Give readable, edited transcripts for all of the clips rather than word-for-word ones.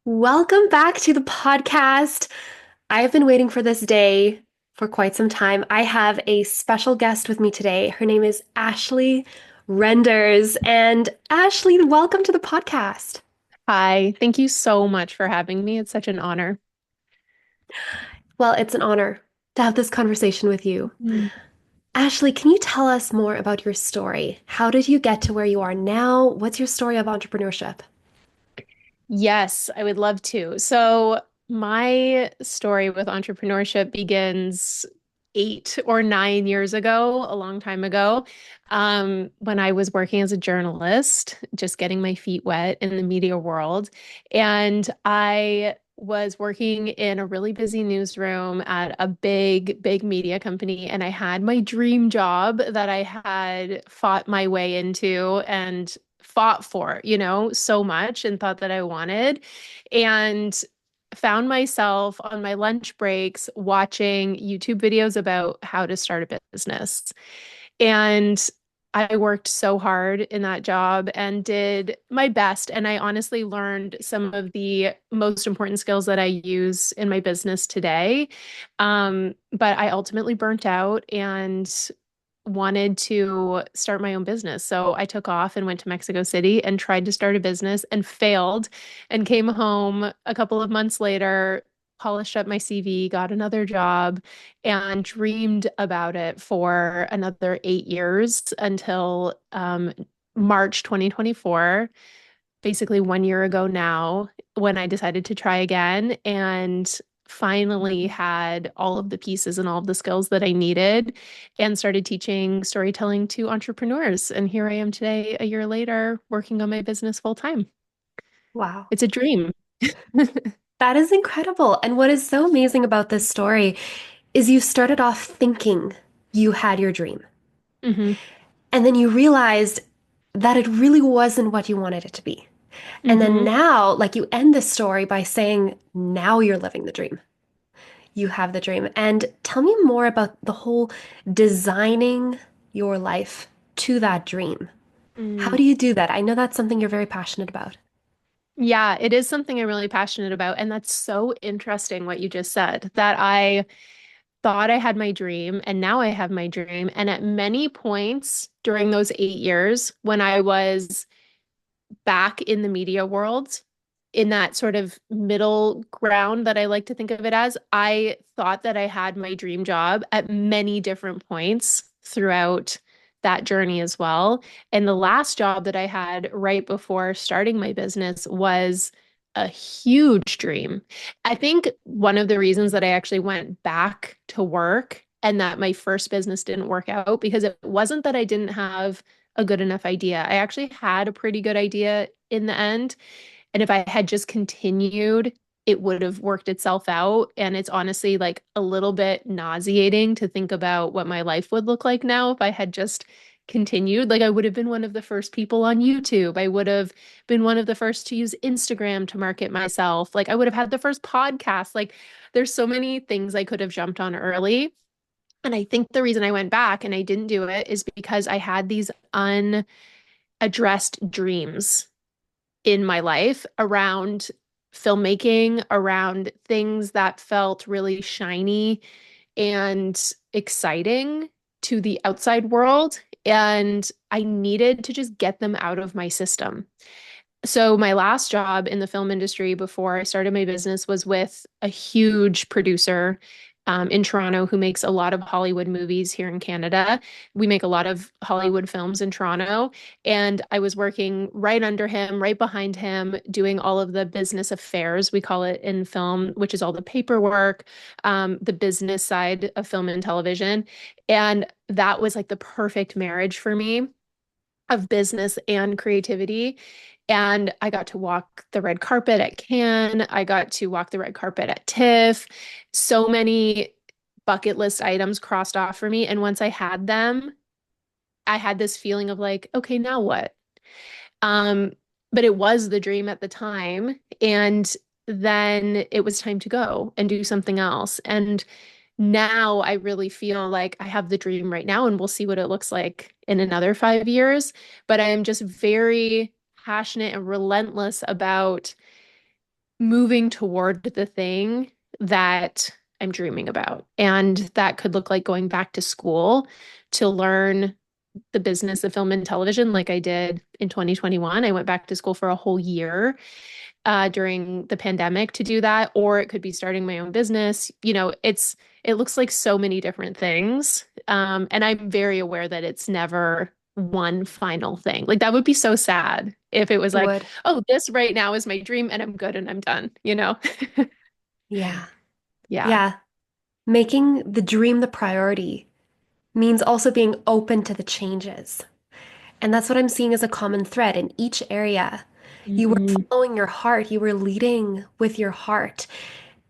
Welcome back to the podcast. I've been waiting for this day for quite some time. I have a special guest with me today. Her name is Ashley Renders. And Ashley, welcome to the podcast. Hi, thank you so much for having me. It's such an honor. Well, it's an honor to have this conversation with you. Mm. Ashley, can you tell us more about your story? How did you get to where you are now? What's your story of entrepreneurship? Yes, I would love to. So, my story with entrepreneurship begins 8 or 9 years ago, a long time ago, when I was working as a journalist, just getting my feet wet in the media world. And I was working in a really busy newsroom at a big media company, and I had my dream job that I had fought my way into and fought for, so much and thought that I wanted. And found myself on my lunch breaks watching YouTube videos about how to start a business. And I worked so hard in that job and did my best. And I honestly learned some of the most important skills that I use in my business today. But I ultimately burnt out and wanted to start my own business. So I took off and went to Mexico City and tried to start a business and failed and came home a couple of months later, polished up my CV, got another job, and dreamed about it for another 8 years until March 2024, basically 1 year ago now, when I decided to try again and finally had all of the pieces and all of the skills that I needed and started teaching storytelling to entrepreneurs. And here I am today, a year later, working on my business full time. Wow. It's a dream. That is incredible. And what is so amazing about this story is you started off thinking you had your dream. Hmm. And then you realized that it really wasn't what you wanted it to be. And then Hmm. now, like you end this story by saying, now you're living the dream. You have the dream. And tell me more about the whole designing your life to that dream. How Mm. do you do that? I know that's something you're very passionate about. Yeah, it is something I'm really passionate about. And that's so interesting what you just said, that I thought I had my dream and now I have my dream. And at many points during those 8 years, when I was back in the media world, in that sort of middle ground that I like to think of it as, I thought that I had my dream job at many different points throughout that journey as well. And the last job that I had right before starting my business was a huge dream. I think one of the reasons that I actually went back to work and that my first business didn't work out because it wasn't that I didn't have a good enough idea. I actually had a pretty good idea in the end. And if I had just continued, it would have worked itself out. And it's honestly like a little bit nauseating to think about what my life would look like now if I had just continued. Like I would have been one of the first people on YouTube. I would have been one of the first to use Instagram to market myself. Like I would have had the first podcast. Like there's so many things I could have jumped on early. And I think the reason I went back and I didn't do it is because I had these unaddressed dreams in my life around filmmaking, around things that felt really shiny and exciting to the outside world. And I needed to just get them out of my system. So, my last job in the film industry before I started my business was with a huge producer in Toronto who makes a lot of Hollywood movies here in Canada. We make a lot of Hollywood films in Toronto. And I was working right under him, right behind him, doing all of the business affairs, we call it in film, which is all the paperwork, the business side of film and television. And that was like the perfect marriage for me of business and creativity. And I got to walk the red carpet at Cannes. I got to walk the red carpet at TIFF. So many bucket list items crossed off for me. And once I had them, I had this feeling of like, okay, now what? Um, but it was the dream at the time. And then it was time to go and do something else. And now I really feel like I have the dream right now, and we'll see what it looks like in another 5 years. But I am just very passionate and relentless about moving toward the thing that I'm dreaming about. And that could look like going back to school to learn the business of film and television, like I did in 2021. I went back to school for a whole year during the pandemic to do that, or it could be starting my own business. It looks like so many different things. And I'm very aware that it's never one final thing. Like that would be so sad if it was It like, would. oh, this right now is my dream and I'm good and I'm done, you know? Yeah. Yeah. Yeah. Making the dream the priority means also being open to the changes. And that's what I'm seeing as a common thread in each area. You were Hmm. following your heart, you were leading with your heart.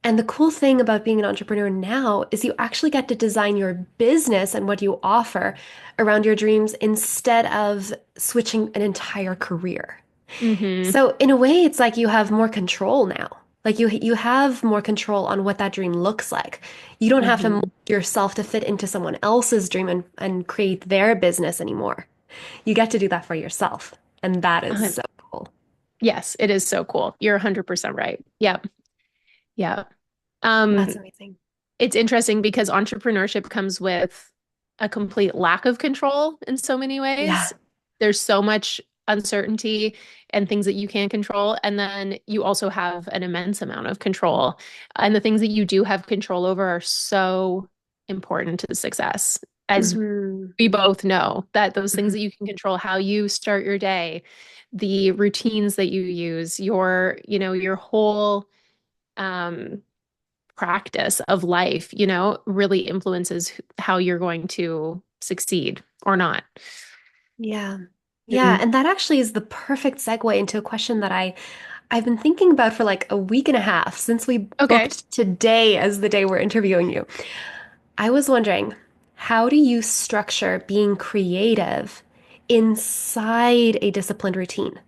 And the cool thing about being an entrepreneur now is you actually get to design your business and what you offer around your dreams instead of switching an entire career. Hmm. So in a way, it's like you have more control now. Like you have more control on what that dream looks like. You don't have to mold Hmm. yourself to fit into someone else's dream and create their business anymore. You get to do that for yourself. And that is Uh, so cool. yes, it is so cool. You're 100% right. Yep. Yeah. That's Um, amazing. it's interesting because entrepreneurship comes with a complete lack of control in so many ways. Yeah. There's so much uncertainty and things that you can't control. And then you also have an immense amount of control. And the things that you do have control over are so important to the success. As Hmm. we both know, that those things Hmm. that you can control, how you start your day, the routines that you use, your whole um practice of life, really influences how you're going to succeed or not. Yeah. Yeah. Mm. And that actually is the perfect segue into a question that I've been thinking about for like a week and a half since we Okay. booked today as the day we're interviewing you. I was wondering, how do you structure being creative inside a disciplined routine?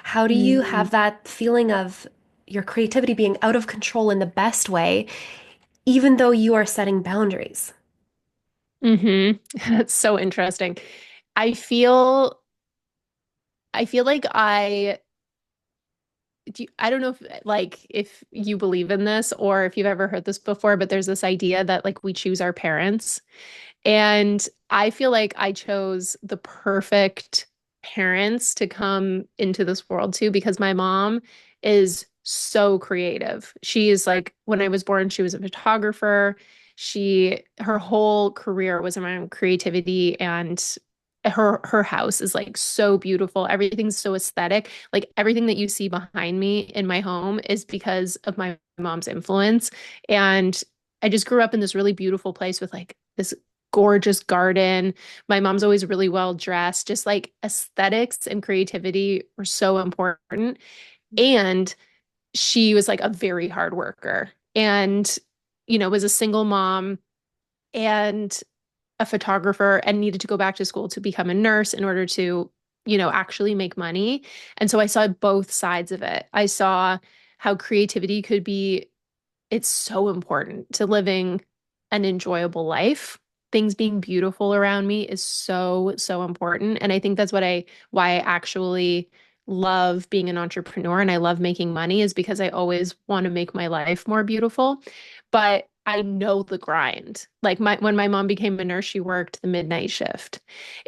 How do you Mm. have that feeling of your creativity being out of control in the best way, even though you are setting boundaries? Hmm. That's so interesting. I feel I feel like I don't know if you believe in this or if you've ever heard this before, but there's this idea that like we choose our parents. And I feel like I chose the perfect parents to come into this world to because my mom is so creative. She is like, when I was born, she was a photographer. Her whole career was around creativity and her house is like so beautiful. Everything's so aesthetic. Like everything that you see behind me in my home is because of my mom's influence. And I just grew up in this really beautiful place with like this gorgeous garden. My mom's always really well dressed. Just like aesthetics and creativity were so important. And she was like a very hard worker and, was a single mom and a photographer and needed to go back to school to become a nurse in order to, actually make money. And so I saw both sides of it. I saw how creativity could be it's so important to living an enjoyable life. Things being beautiful around me is so, so important. And I think that's why I actually love being an entrepreneur and I love making money is because I always want to make my life more beautiful. But I know the grind. Like when my mom became a nurse, she worked the midnight shift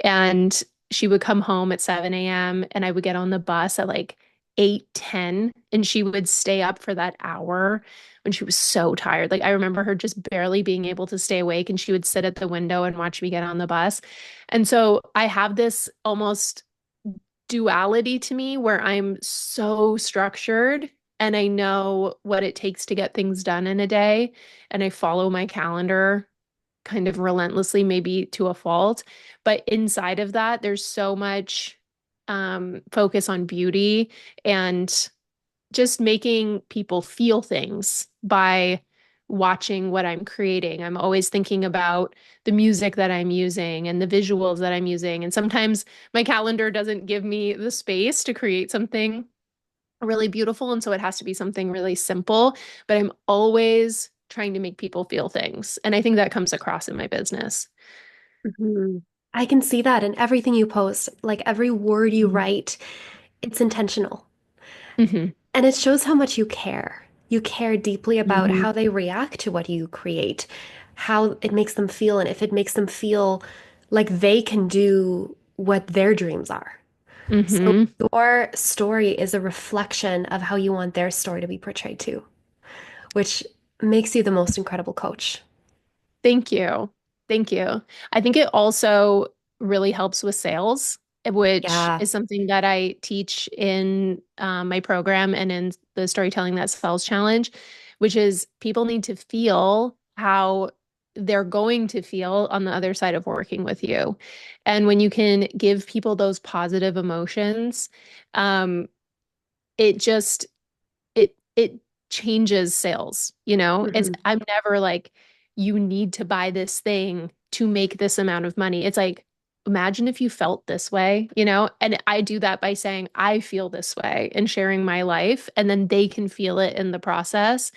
and she would come home at 7 a.m. and I would get on the bus at like 8:10 and she would stay up for that hour when she was so tired. Like I remember her just barely being able to stay awake and she would sit at the window and watch me get on the bus. And so I have this almost duality to me where I'm so structured and I know what it takes to get things done in a day and I follow my calendar kind of relentlessly, maybe to a fault. But inside of that, there's so much focus on beauty and just making people feel things by watching what I'm creating. I'm always thinking about the music that I'm using and the visuals that I'm using. And sometimes my calendar doesn't give me the space to create something really beautiful. And so it has to be something really simple, but I'm always trying to make people feel things. And I think that comes across in my business. Mhm. I can see that in everything you post, like every word you Mhm. write, it's intentional. And it shows how much you care. You care deeply about Hmm. how they react to what you create, how it makes them feel, and if it makes them feel like they can do what their dreams are. So Hmm. your story is a reflection of how you want their story to be portrayed too, which makes you the most incredible coach. Thank you. Thank you. I think it also really helps with sales, which Yeah. is something that I teach in my program and in the Storytelling That Sells Challenge, which is people need to feel how they're going to feel on the other side of working with you. And when you can give people those positive emotions, um, it just it changes sales, you know? It's Hmm. I'm never like, you need to buy this thing to make this amount of money. It's like, imagine if you felt this way, you know? And I do that by saying, I feel this way and sharing my life, and then they can feel it in the process.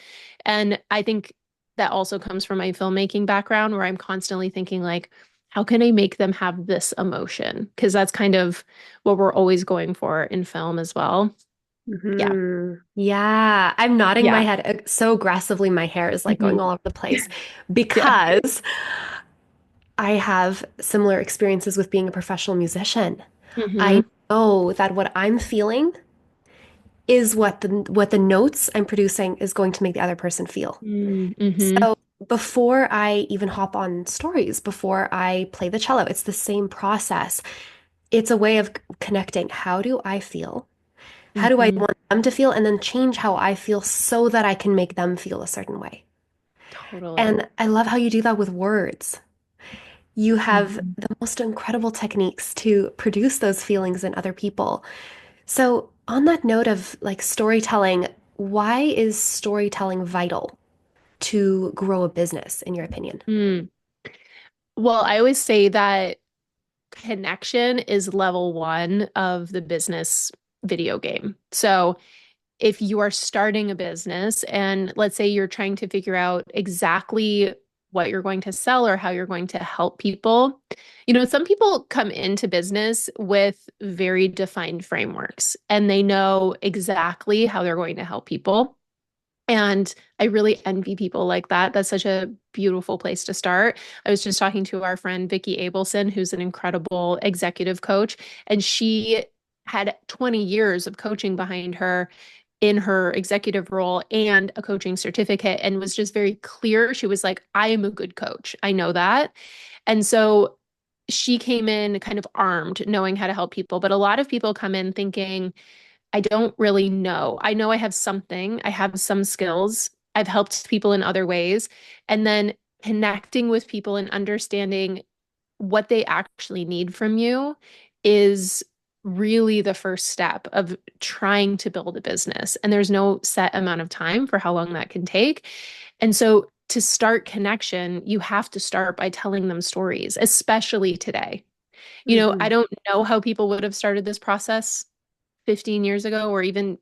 And I think that also comes from my filmmaking background where I'm constantly thinking like, how can I make them have this emotion? Because that's kind of what we're always going for in film as well. Yeah. Yeah, I'm nodding my Yeah. head so aggressively, my hair is like going Hmm. all over the place Yeah. because I have similar experiences with being a professional musician. I Hmm. know that what I'm feeling is what the notes I'm producing is going to make the other person feel. Mm-hmm. So before I even hop on stories, before I play the cello, it's the same process. It's a way of connecting. How do I feel? How do I Hmm. want them to feel? And then change how I feel so that I can make them feel a certain way. Totally. And I love how you do that with words. You have Hmm. the most incredible techniques to produce those feelings in other people. So, on that note of like storytelling, why is storytelling vital to grow a business, in your opinion? Mm. Well, I always say that connection is level one of the business video game. So if you are starting a business and let's say you're trying to figure out exactly what you're going to sell or how you're going to help people, you know, some people come into business with very defined frameworks and they know exactly how they're going to help people. And I really envy people like that. That's such a beautiful place to start. I was just talking to our friend Vicki Abelson, who's an incredible executive coach, and she had 20 years of coaching behind her in her executive role and a coaching certificate, and was just very clear. She was like, I am a good coach. I know that. And so she came in kind of armed, knowing how to help people. But a lot of people come in thinking, I don't really know. I know I have something, I have some skills. I've helped people in other ways. And then connecting with people and understanding what they actually need from you is really the first step of trying to build a business. And there's no set amount of time for how long that can take. And so to start connection, you have to start by telling them stories, especially today. You know, I Hmm. don't know how people would have started this process 15 years ago or even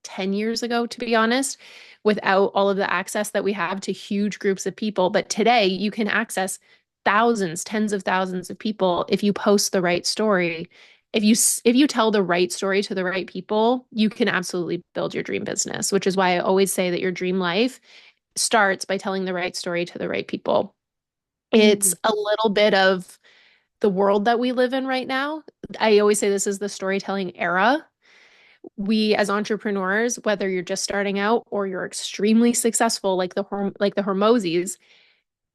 10 years ago, to be honest, without all of the access that we have to huge groups of people. But today you can access thousands, tens of thousands of people if you post the right story. If you tell the right story to the right people, you can absolutely build your dream business, which is why I always say that your dream life starts by telling the right story to the right people. It's a little bit of the world that we live in right now. I always say this is the storytelling era. We as entrepreneurs, whether you're just starting out or you're extremely successful like the Hormozis,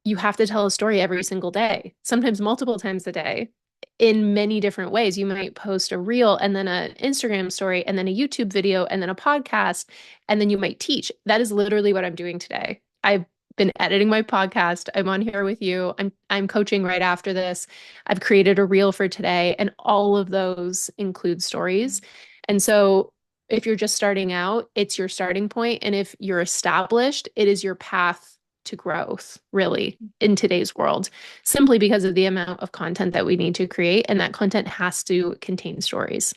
you have to tell a story every single day, sometimes multiple times a day in many different ways. You might post a reel and then an Instagram story and then a YouTube video and then a podcast and then you might teach. That is literally what I'm doing today. I've been editing my podcast. I'm on here with you. I'm coaching right after this. I've created a reel for today and all of those include stories. And so if you're just starting out, it's your starting point, and if you're established, it is your path to growth, really, in today's world, simply because of the amount of content that we need to create, and that content has to contain stories.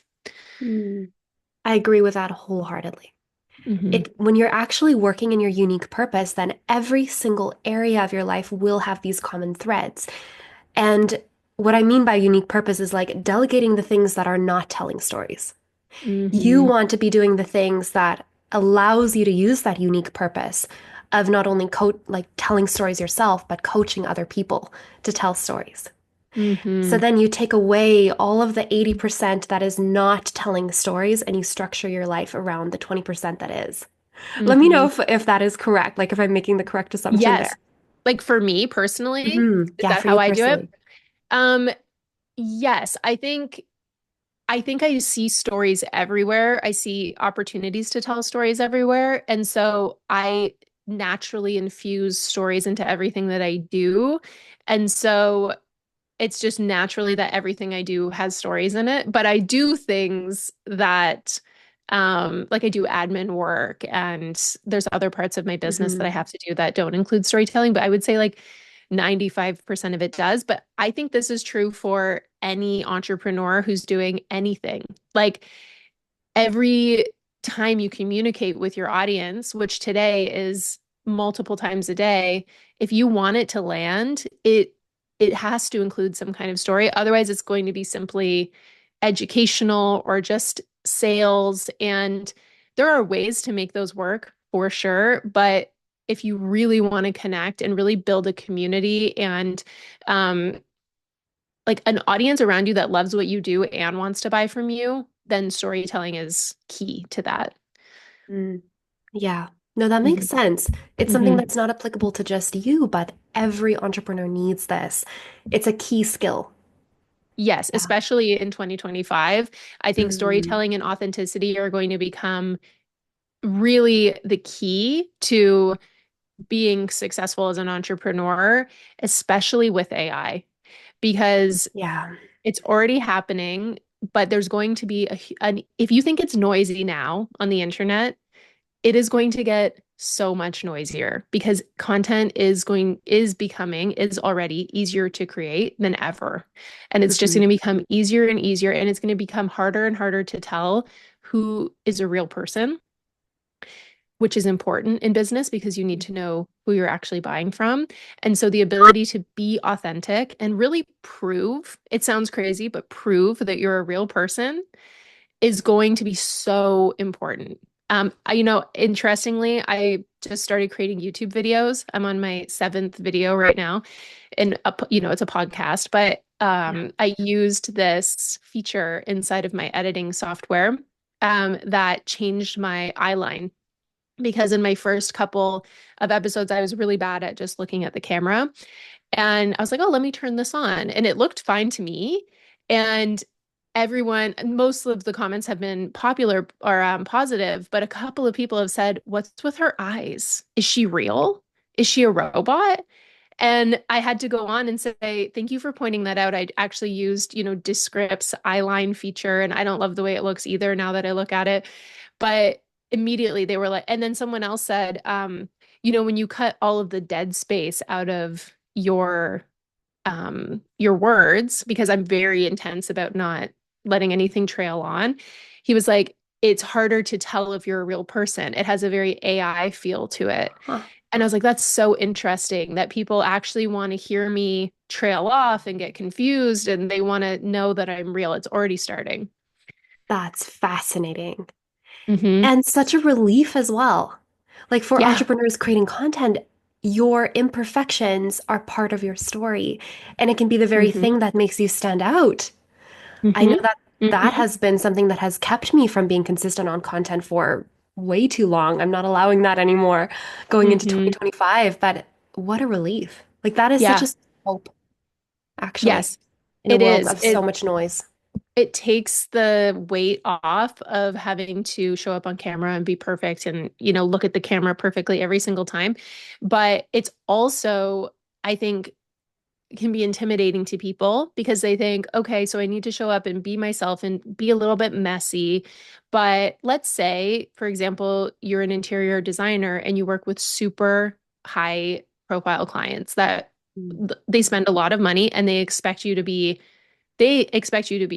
Hmm. I agree with that wholeheartedly. Hmm. When you're actually working in your unique purpose, then every single area of your life will have these common threads. And what I mean by unique purpose is like delegating the things that are not telling stories. You Hmm. want to be doing the things that allows you to use that unique purpose of not only like telling stories yourself, but coaching other people to tell stories. So Hmm. then you take away all of the 80% that is not telling stories and you structure your life around the 20% that is. Let me know Hmm. if that is correct, like if I'm making the correct assumption there. Yes. Like for me personally, is Yeah, that for how you I do it? personally. Um, yes, I think I see stories everywhere. I see opportunities to tell stories everywhere. And so I naturally infuse stories into everything that I do. And so it's just naturally that everything I do has stories in it. But I do things that, like I do admin work and there's other parts of my business that I Hmm. have to do that don't include storytelling. But I would say like 95% of it does. But I think this is true for any entrepreneur who's doing anything. Like every time you communicate with your audience, which today is multiple times a day, if you want it to land, it has to include some kind of story. Otherwise, it's going to be simply educational or just sales. And there are ways to make those work for sure. But if you really want to connect and really build a community and um, like an audience around you that loves what you do and wants to buy from you, then storytelling is key to that. Mm, yeah. No, that makes Hmm. sense. It's something Hmm. that's not applicable to just you, but every entrepreneur needs this. It's a key skill. Yes, Yeah. especially in 2025, I think Mm, storytelling and authenticity are going to become really the key to being successful as an entrepreneur, especially with AI, because yeah. it's already happening, but there's going to be if you think it's noisy now on the internet, it is going to get so much noisier because content is already easier to create than ever. And it's just Hmm. going to become easier and easier, and it's going to become harder and harder to tell who is a real person, which is important in business because you need to know who you're actually buying from. And so the ability to be authentic and really prove, it sounds crazy, but prove that you're a real person is going to be so important. Interestingly, I just started creating YouTube videos. I'm on my seventh video right now, and it's a podcast. But Yeah. I used this feature inside of my editing software that changed my eyeline because in my first couple of episodes, I was really bad at just looking at the camera. And I was like, oh, let me turn this on. And it looked fine to me. And most of the comments have been popular or positive, but a couple of people have said, what's with her eyes? Is she real? Is she a robot? And I had to go on and say, thank you for pointing that out. I actually used, Descript's eyeline feature, and I don't love the way it looks either now that I look at it. But immediately they were like, and then someone else said, when you cut all of the dead space out of your words, because I'm very intense about not letting anything trail on. He was like, it's harder to tell if you're a real person. It has a very AI feel to it. Huh. And I was like, that's so interesting that people actually want to hear me trail off and get confused and they want to know that I'm real. It's already starting. That's fascinating. Hmm. And such a relief as well. Like for Yeah. entrepreneurs creating content, your imperfections are part of your story, and it can be the very Hmm. thing that makes you stand out. I know Hmm. that that Hmm. has been something that has kept me from being consistent on content for way too long. I'm not allowing that anymore going into Hmm. 2025, but what a relief. Like that is such a Yeah. hope, actually, Yes, in a it world is. of so much noise. It takes the weight off of having to show up on camera and be perfect and, look at the camera perfectly every single time. But it's also, I think, can be intimidating to people because they think, okay, so I need to show up and be myself and be a little bit messy. But let's say, for example, you're an interior designer and you work with super high profile clients that Mm. they spend a lot of money and they expect you to be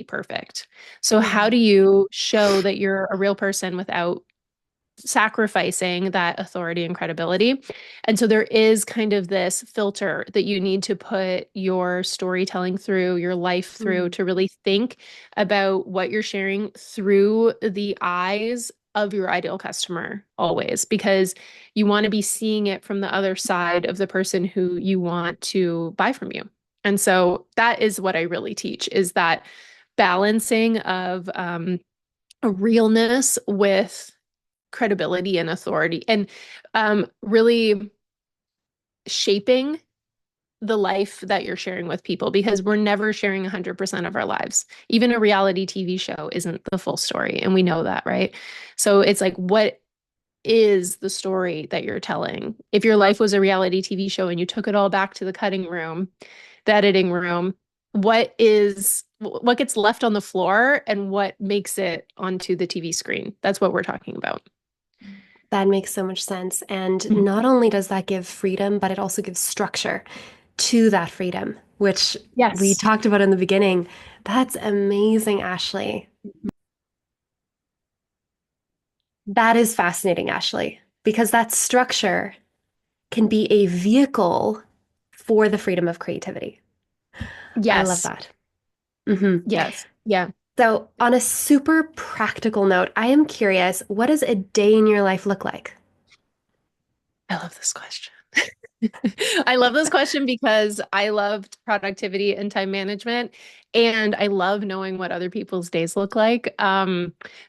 perfect. So how Yeah. do you show that you're a real person without sacrificing that authority and credibility? And so there is kind of this filter that you need to put your storytelling through, your life through Mm. to really think about what you're sharing through the eyes of your ideal customer always, because you want to be seeing it from the other side of the person who you want to buy from you. And so that is what I really teach, is that balancing of a realness with credibility and authority, and really shaping the life that you're sharing with people, because we're never sharing 100% of our lives. Even a reality TV show isn't the full story, and we know that, right? So it's like, what is the story that you're telling? If your life was a reality TV show and you took it all back to the cutting room, the editing room, what gets left on the floor and what makes it onto the TV screen? That's what we're talking about. That makes so much sense. And Mhm. not only does that give freedom, but it also gives structure to that freedom, which we Yes. talked about in the beginning. That's amazing, Ashley. That is fascinating, Ashley, because that structure can be a vehicle for the freedom of creativity. I love Yes. that. Hmm. Yes. Yeah. So, on a super practical note, I am curious, what does a day in your life look like? I love this question. I love this question because I loved productivity and time management, and I love knowing what other people's days look like.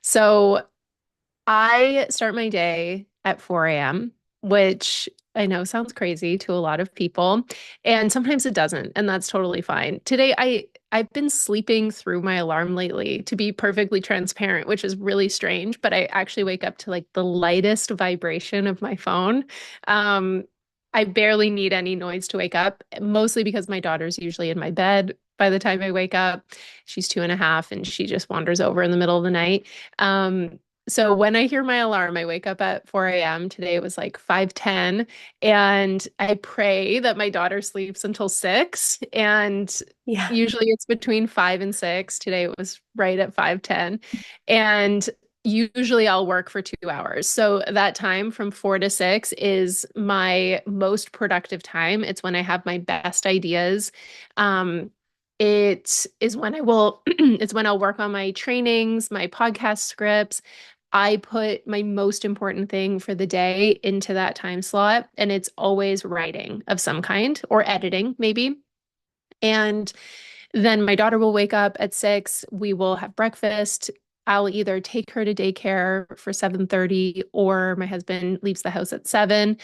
So I start my day at 4 a.m., which I know sounds crazy to a lot of people, and sometimes it doesn't, and that's totally fine. Today, I've been sleeping through my alarm lately, to be perfectly transparent, which is really strange, but I actually wake up to like the lightest vibration of my phone. Um, I barely need any noise to wake up, mostly because my daughter's usually in my bed by the time I wake up. She's 2.5, and she just wanders over in the middle of the night. So when I hear my alarm, I wake up at 4 a.m. Today it was like 5:10, and I pray that my daughter sleeps until 6. And Yeah. usually it's between 5 and 6. Today it was right at 5:10. And usually I'll work for 2 hours. So that time from 4 to 6 is my most productive time. It's when I have my best ideas. It is when I will, it's when I'll work on my trainings, my podcast scripts. I put my most important thing for the day into that time slot, and it's always writing of some kind or editing, maybe. And then my daughter will wake up at 6. We will have breakfast. I'll either take her to daycare for 7:30, or my husband leaves the house at 7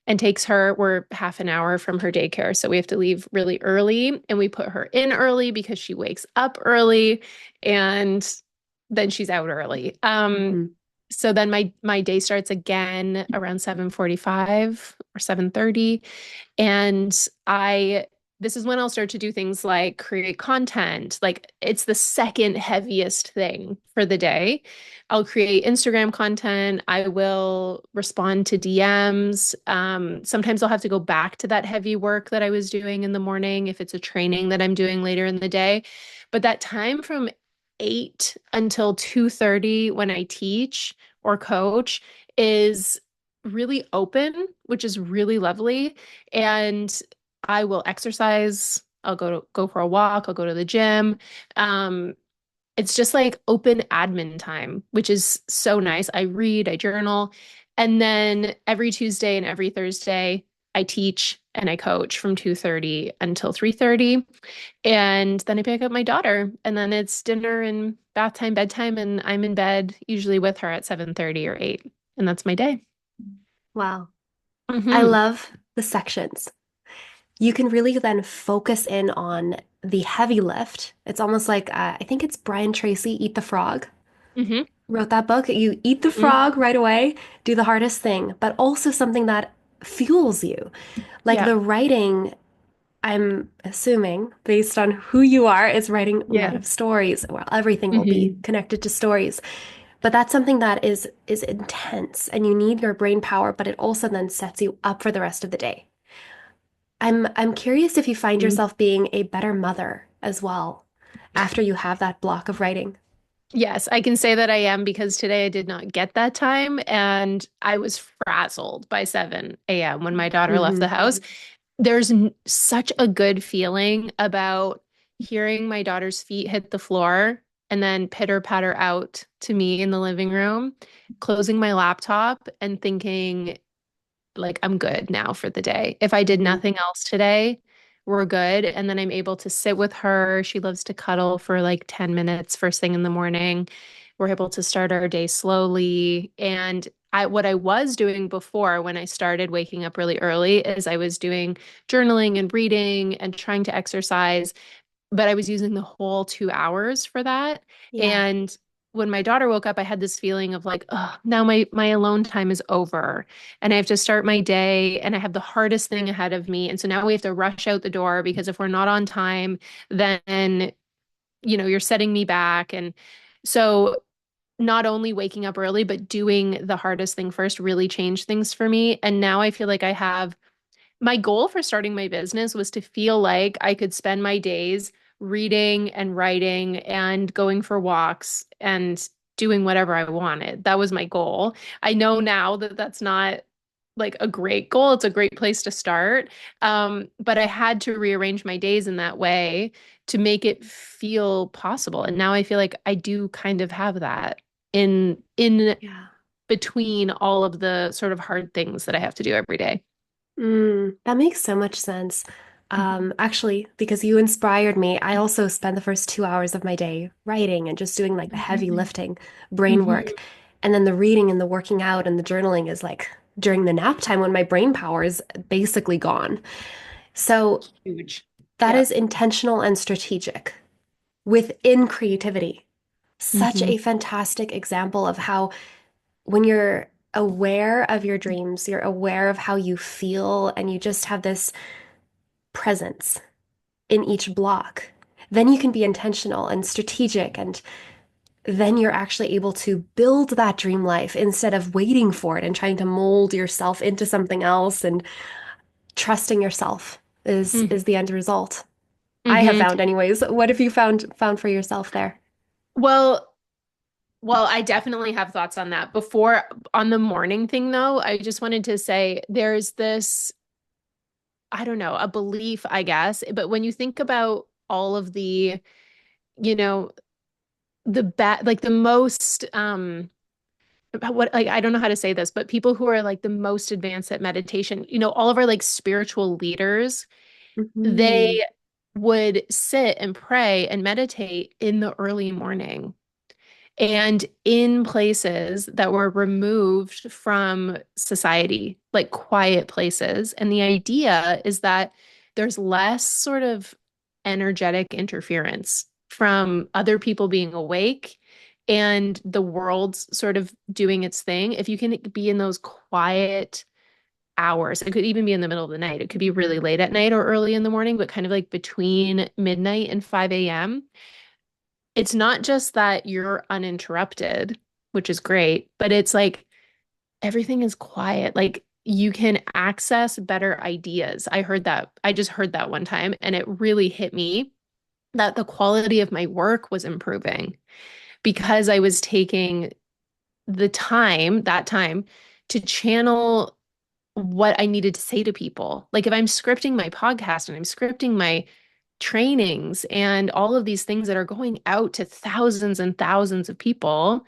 and takes her. We're half an hour from her daycare, so we have to leave really early, and we put her in early because she wakes up early, and then she's out early. Mhm. So then my day starts again around 7:45 or 7:30, and I this is when I'll start to do things like create content. Like, it's the second heaviest thing for the day. I'll create Instagram content. I will respond to DMs. Sometimes I'll have to go back to that heavy work that I was doing in the morning if it's a training that I'm doing later in the day. But that time from 8 until 2:30 when I teach or coach is really open, which is really lovely. And I will exercise. I'll go for a walk. I'll go to the gym. Um, it's just like open admin time, which is so nice. I read, I journal, and then every Tuesday and every Thursday, I teach and I coach from 2:30 until 3:30. And then I pick up my daughter, and then it's dinner and bath time, bedtime, and I'm in bed usually with her at 7:30 or 8. And that's my day. Wow. I Hmm. love the sections. You can really then focus in on the heavy lift. It's almost like I think it's Brian Tracy, Eat the Frog, Hmm. wrote that book. You eat the frog right away, do the hardest thing, but also something that fuels you. Like Yeah. the writing, I'm assuming, based on who you are, is writing a lot Yeah. of stories. Well, everything will be Hmm. connected to stories. But that's something that is intense and you need your brain power, but it also then sets you up for the rest of the day. I'm curious if you find yourself being a better mother as well after you have that block of writing. Yes, I can say that I am, because today I did not get that time, and I was frazzled by 7 a.m. when my daughter left the Hmm. house. Such a good feeling about hearing my daughter's feet hit the floor and then pitter patter out to me in the living room, closing my laptop and thinking, like, I'm good now for the day. If I did Mhm. nothing else today, we're good. And then I'm able to sit with her. She loves to cuddle for like 10 minutes first thing in the morning. We're able to start our day slowly. And what I was doing before when I started waking up really early is I was doing journaling and reading and trying to exercise, but I was using the whole 2 hours for that. Yeah. And when my daughter woke up, I had this feeling of like, oh, now my alone time is over and I have to start my day and I have the hardest thing ahead of me. And so now we have to rush out the door because if we're not on time, then, you're setting me back. And so not only waking up early, but doing the hardest thing first really changed things for me. And now I feel like I have my goal for starting my business was to feel like I could spend my days reading and writing and going for walks and doing whatever I wanted. That was my goal. I know now that that's not like a great goal. It's a great place to start. But I had to rearrange my days in that way to make it feel possible. And now I feel like I do kind of have that in Yeah. between all of the sort of hard things that I have to do every day. That makes so much sense. Mhm. Actually, because you inspired me, I also spend the first 2 hours of my day writing and just doing like the heavy Mhm. lifting, brain work. Mhm. And then the reading and the working out and the journaling is like during the nap time when my brain power is basically gone. So Huge. that Yeah. is intentional and strategic within creativity. Such Hmm. a fantastic example of how when you're aware of your dreams, you're aware of how you feel, and you just have this presence in each block, then you can be intentional and strategic, and then you're actually able to build that dream life instead of waiting for it and trying to mold yourself into something else and trusting yourself is the end result. I have Hmm. found anyways. What have you found for yourself there? Well, well, I definitely have thoughts on that. Before on the morning thing though, I just wanted to say there's this, I don't know, a belief, I guess, but when you think about all of the, you know, the bad like the most what like I don't know how to say this, but people who are like the most advanced at meditation, all of our like spiritual leaders, Hmm. they would sit and pray and meditate in the early morning and in places that were removed from society, like quiet places. And the idea is that there's less sort of energetic interference from other people being awake and the world's sort of doing its thing. If you can be in those quiet hours, it could even be in the middle of the night. It could be really late at night or early in the morning, but kind of like between midnight and 5 a.m. It's not just that you're uninterrupted, which is great, but it's like everything is quiet. Like you can access better ideas. I just heard that one time, and it really hit me that the quality of my work was improving because I was taking that time to channel what I needed to say to people. Like if I'm scripting my podcast and I'm scripting my trainings and all of these things that are going out to thousands and thousands of people,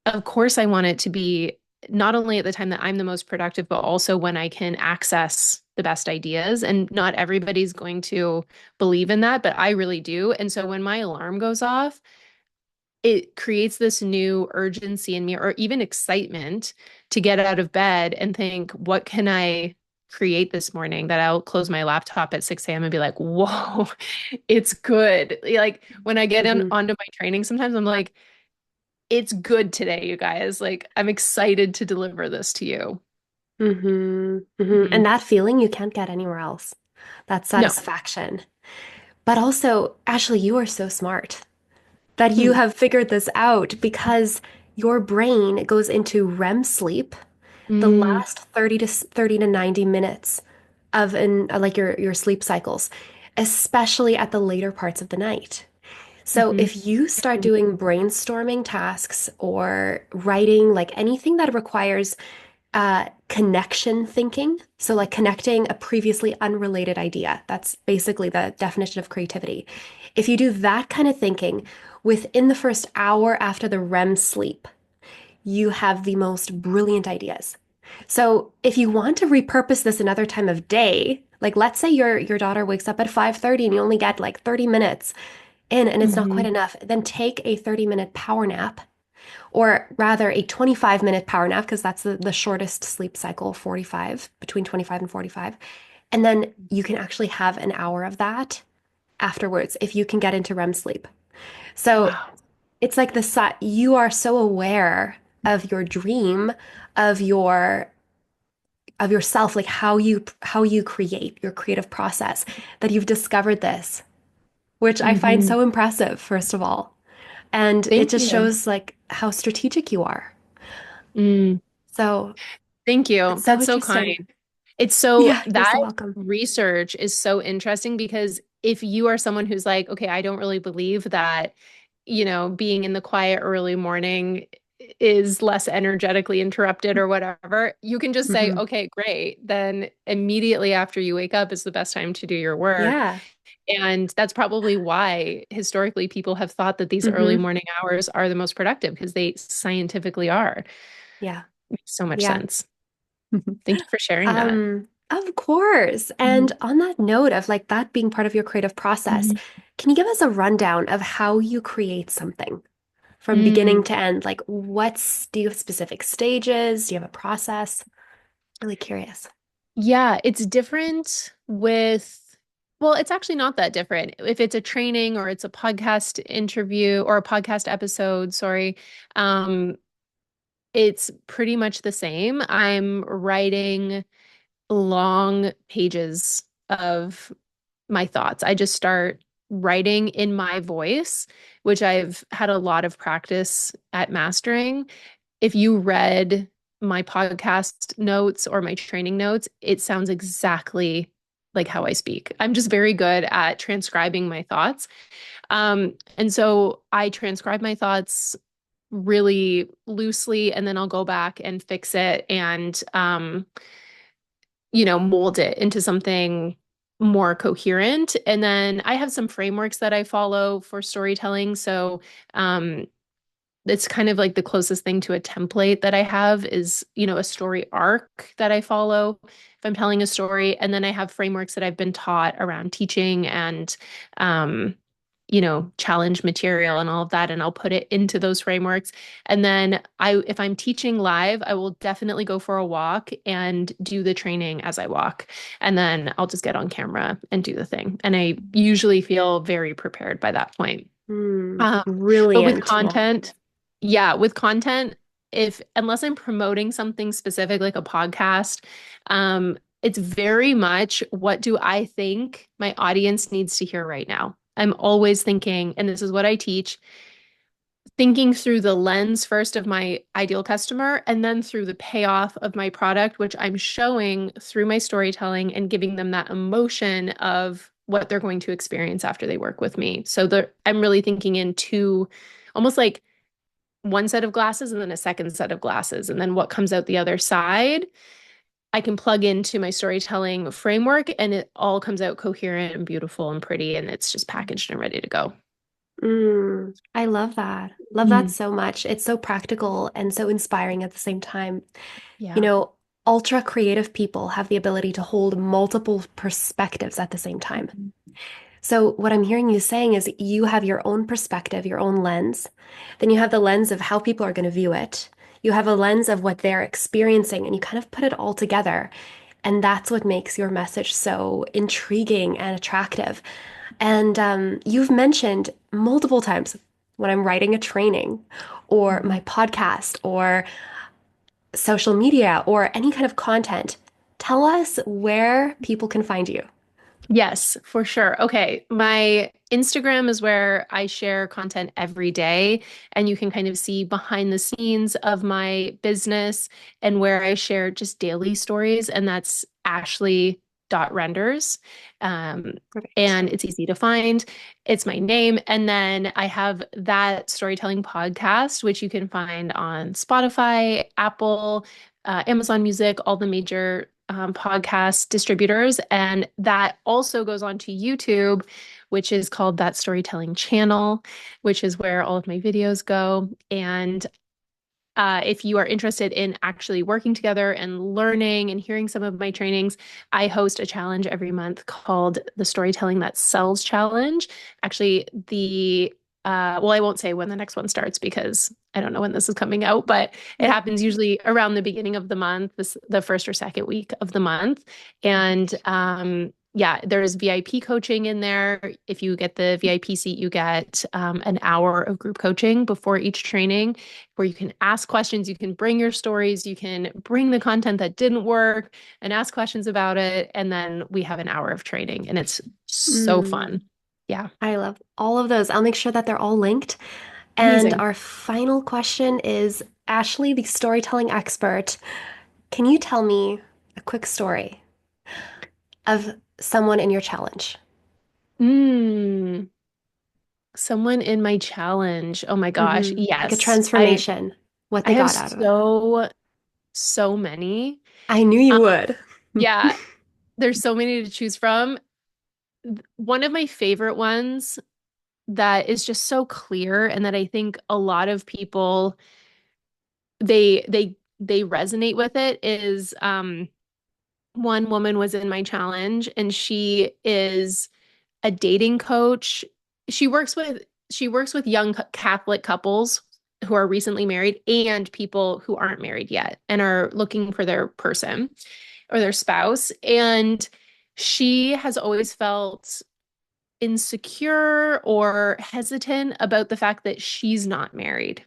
of course I want it to be not only at the time that I'm the most productive, but also when I can access the best ideas. And not everybody's going to believe in that, but I really do. And so when my alarm goes off, it creates this new urgency in me or even excitement to get out of bed and think, what can I create this morning that I'll close my laptop at 6 a.m. and be like, whoa, it's good. Like when I get Hmm. onto my training, sometimes I'm like, it's good today, you guys. Like I'm excited to deliver this to you. And Mhm. that feeling you can't get anywhere else. That No. satisfaction. But also, Ashley, you are so smart that you Hmm. have figured this out because your brain goes into REM sleep the Mm, last 30 to 90 minutes of like your sleep cycles, especially at the later parts of the night. So mhm, if you start doing brainstorming tasks or writing, like anything that requires connection thinking. So, like connecting a previously unrelated idea. That's basically the definition of creativity. If you do that kind of thinking within the first hour after the REM sleep, you have the most brilliant ideas. So, if you want to repurpose this another time of day, like let's say your daughter wakes up at 5:30 and you only get like 30 minutes in and it's not quite Hmm. enough, then take a 30-minute power nap or rather a 25-minute power nap because that's the shortest sleep cycle, 45, between 25 and 45. And then you can actually have an hour of that afterwards if you can get into REM sleep. So Wow. it's like you are so aware of your dream, of yourself, like how you create your creative process, that you've discovered this, which I find Hmm. so impressive, first of all. And it Thank just you. shows like how strategic you are. Mm. So Thank it's you. so That's so interesting. kind. It's so Yeah, you're that so welcome. research is so interesting because if you are someone who's like, okay, I don't really believe that, being in the quiet early morning is less energetically interrupted or whatever, you can just say, Hmm. okay, great. Then immediately after you wake up is the best time to do your work. Yeah. And that's probably why historically people have thought that these early Hmm. morning hours are the most productive because they scientifically are. Yeah. Makes so much Yeah. sense. Thank you for sharing that. Of course. Mhm. And on that note of like that being part of your creative process, Mhm. can you give us a rundown of how you create something from beginning Mm. to end? Like do you have specific stages? Do you have a process? Really curious. Yeah, it's different well, it's actually not that different. If it's a training or it's a podcast interview or a podcast episode, sorry, um, it's pretty much the same. I'm writing long pages of my thoughts. I just start writing in my voice, which I've had a lot of practice at mastering. If you read my podcast notes or my training notes, it sounds exactly like how I speak. I'm just very good at transcribing my thoughts. And so I transcribe my thoughts really loosely, and then I'll go back and fix it and mold it into something more coherent. And then I have some frameworks that I follow for storytelling. So um, it's kind of like the closest thing to a template that I have is, a story arc that I follow if I'm telling a story. And then I have frameworks that I've been taught around teaching and, um, challenge material and all of that. And I'll put it into those frameworks. And then if I'm teaching live, I will definitely go for a walk and do the training as I walk. And then I'll just get on camera and do the thing. And I usually feel very prepared by that point. Um, but with Brilliant. Yeah. content, yeah, with content, if unless I'm promoting something specific like a podcast, it's very much what do I think my audience needs to hear right now? I'm always thinking, and this is what I teach, thinking through the lens first of my ideal customer and then through the payoff of my product, which I'm showing through my storytelling and giving them that emotion of what they're going to experience after they work with me. So I'm really thinking in two, almost like one set of glasses and then a second set of glasses. And then what comes out the other side, I can plug into my storytelling framework and it all comes out coherent and beautiful and pretty. And it's just packaged and ready to go. I love that. Love that Mm. so much. It's so practical and so inspiring at the same time. You Yeah. know, ultra creative people have the ability to hold multiple perspectives at the same time. Mhm. So, what I'm hearing you saying is you have your own perspective, your own lens. Then you have the lens of how people are going to view it. You have a lens of what they're experiencing, and you kind of put it all together. And that's what makes your message so intriguing and attractive. And you've mentioned multiple times when I'm writing a training or Mhm. my podcast or social media or any kind of content, tell us where people can find you. Yes, for sure. Okay. My Instagram is where I share content every day, and you can kind of see behind the scenes of my business and where I share just daily stories. And that's Ashley ine.renders. Um, Perfect. and it's easy to find. It's my name. And then I have that storytelling podcast, which you can find on Spotify, Apple, Amazon Music, all the major podcast distributors. And that also goes on to YouTube, which is called That Storytelling Channel, which is where all of my videos go. And if you are interested in actually working together and learning and hearing some of my trainings, I host a challenge every month called the Storytelling That Sells Challenge. Actually, well, I won't say when the next one starts because I don't know when this is coming out, but it Yep. happens usually around the beginning of the month, the first or second week of the month. And Perfect. yeah, there's VIP coaching in there. If you get the VIP seat, you get an hour of group coaching before each training where you can ask questions, you can bring your stories, you can bring the content that didn't work and ask questions about it. And then we have an hour of training, and it's so Mm, fun. Yeah, I love all of those. I'll make sure that they're all linked. And amazing. our final question is, Ashley, the storytelling expert, can you tell me a quick story of someone in your challenge? Mm, someone in my challenge. Oh my gosh. Like a Yes. transformation, what I they have got out of it. so many. I knew Um, you would. yeah, there's so many to choose from. One of my favorite ones that is just so clear and that I think a lot of people they resonate with it is one woman was in my challenge and she is a dating coach. She works with she works with young Catholic couples who are recently married and people who aren't married yet and are looking for their person or their spouse. And she has always felt insecure or hesitant about the fact that she's not married.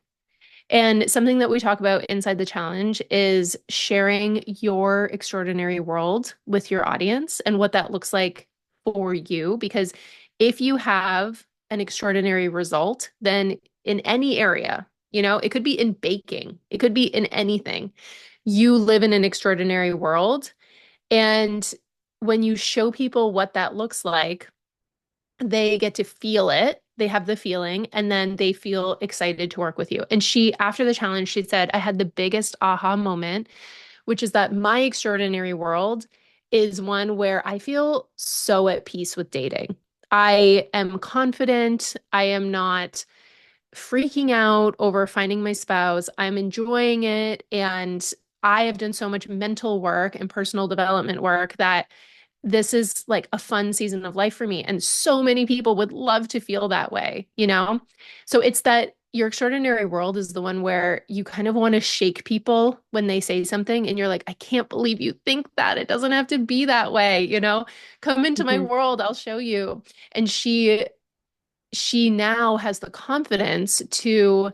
And something that we talk about inside the challenge is sharing your extraordinary world with your audience and what that looks like for you. Because if you have an extraordinary result, then in any area, it could be in baking, it could be in anything. You live in an extraordinary world. And when you show people what that looks like, they get to feel it. They have the feeling, and then they feel excited to work with you. And after the challenge, she said, I had the biggest aha moment, which is that my extraordinary world is one where I feel so at peace with dating. I am confident. I am not freaking out over finding my spouse. I'm enjoying it. And I have done so much mental work and personal development work that this is like a fun season of life for me. And so many people would love to feel that way? So it's that your extraordinary world is the one where you kind of want to shake people when they say something and you're like, I can't believe you think that. It doesn't have to be that way? Come into my Mhm. world, I'll show you. And she now has the confidence to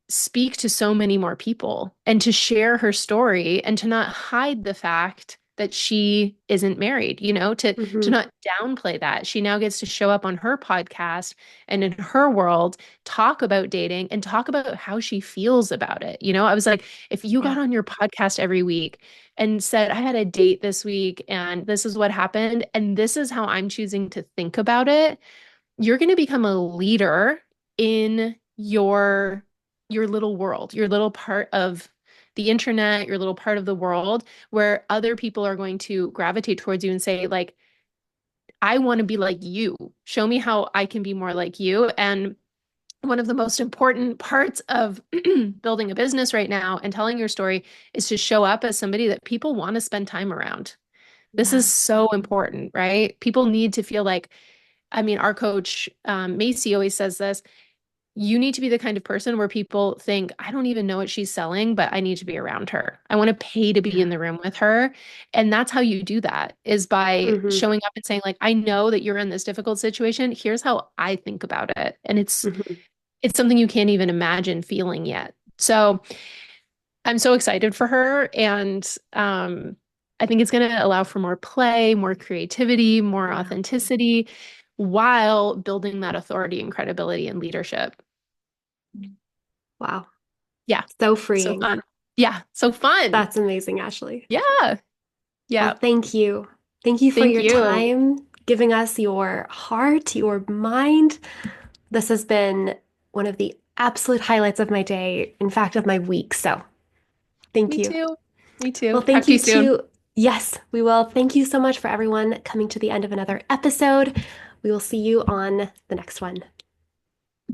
speak to so many more people and to share her story and to not hide the fact that she isn't married, to Mhm. not downplay that. She now gets to show up on her podcast and in her world talk about dating and talk about how she feels about it. I was like, if you Yeah. got on your podcast every week and said, I had a date this week and this is what happened and this is how I'm choosing to think about it, you're going to become a leader in your little world, your little part of the internet, your little part of the world where other people are going to gravitate towards you and say like, I want to be like you. Show me how I can be more like you. And one of the most important parts of building a business right now and telling your story is to show up as somebody that people want to spend time around. This is Yes. so important, right? People need to feel like, I mean, our coach, Macy, always says this. You need to be the kind of person where people think, I don't even know what she's selling, but I need to be around her. I want to pay to be Yeah. in the room with her. And that's how you do that is by hmm showing up and saying, like, I know that you're in this difficult situation. Here's how I think about it. And hmm it's something you can't even imagine feeling yet. So I'm so excited for her. And I think it's going to allow for more play, more creativity, more Yeah. authenticity while building that authority and credibility and leadership. Wow. Yeah. So So freeing. fun. Yeah. So fun. That's amazing, Ashley. Yeah. Well, Yeah. thank you. Thank you for Thank your you. time, giving us your heart, your mind. This has been one of the absolute highlights of my day, in fact, of my week. So thank Me you. too. Me Well, too. Talk thank to you you soon. to, yes, we will. Thank you so much for everyone coming to the end of another episode. We will see you on the next one.